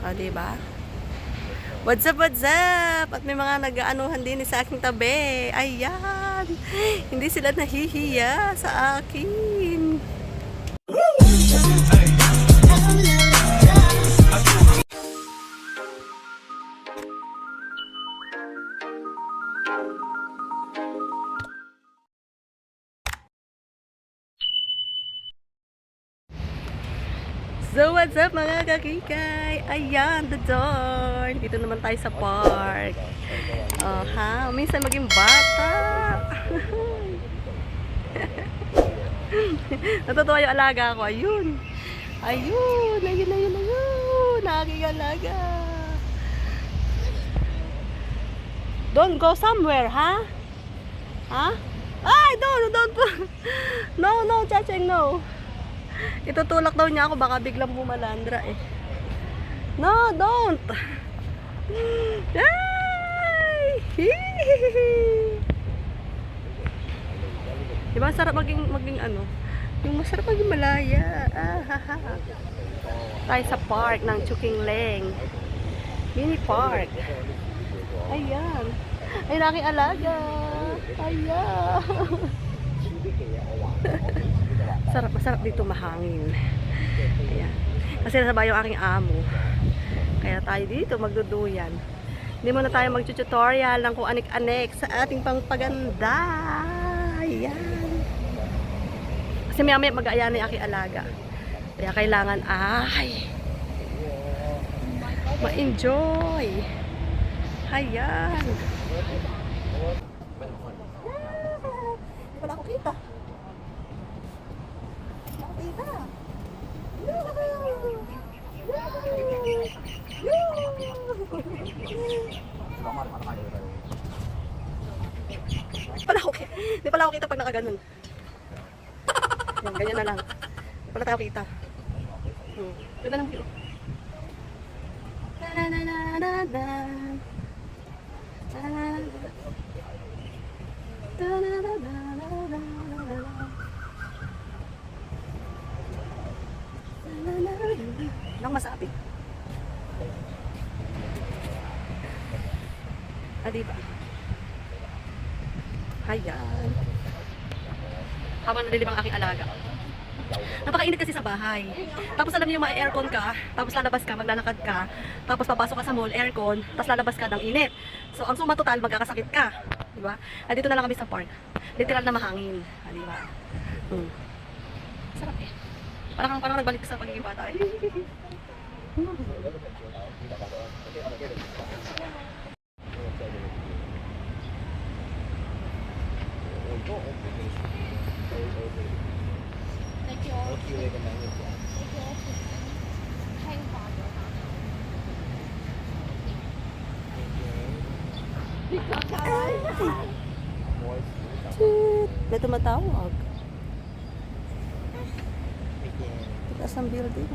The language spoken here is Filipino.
O, diba? What's up, what's up? At may mga nag-aanuhan din sa aking tabi. Ayan. Hindi sila nahihiya sa akin. So what's up mga kakikay? Ayan, the door. Dito naman tayo sa park. Minsan maging bata. Natutuwa yung alaga ko. Ayun. Ayun. Aking alaga. Don't go somewhere, ha? Ha? Ay, don't. No, Chacheng, no. Itutulak daw niya ako, baka biglang bumalandra eh. No, don't. Ay! Diba sarap maging ano? Yung masarap maging malaya. Tayo sa park ng Chukingling. Mini park. Ayan. Ay, aking alaga. Ayan. Masarap dito mahangin. Ayan. Kasi nasa bayo ang aking amo. Kaya tayo dito magduduyan. Hindi muna tayo mag-tutorial ng kung anik-anik sa ating pangpaganda. Ayan. Kasi maya-maya mag-aaya na yung aking alaga. Kaya kailangan ma-enjoy. Ayan. Hindi pala ako kita. Hindi pala ako kita pag nakaganon. Yan, ganyan na lang. Hindi pala tayo kita. Ganda ng view. Lang masabi. Diba? Ayan. Habang nalilibang aking alaga. Napakainit kasi sa bahay. Tapos alam niyo, ma-aircon ka, tapos lalabas ka, maglalakad ka, tapos papasok ka sa mall, aircon, tapos lalabas ka ng init. So, ang suma total, magkakasakit ka. Diba? Dito na lang kami sa park. Literal na mahangin. Diba? Sarap eh. Parang nagbalik sa pagiging bata. May tumatawag. Taas ang building.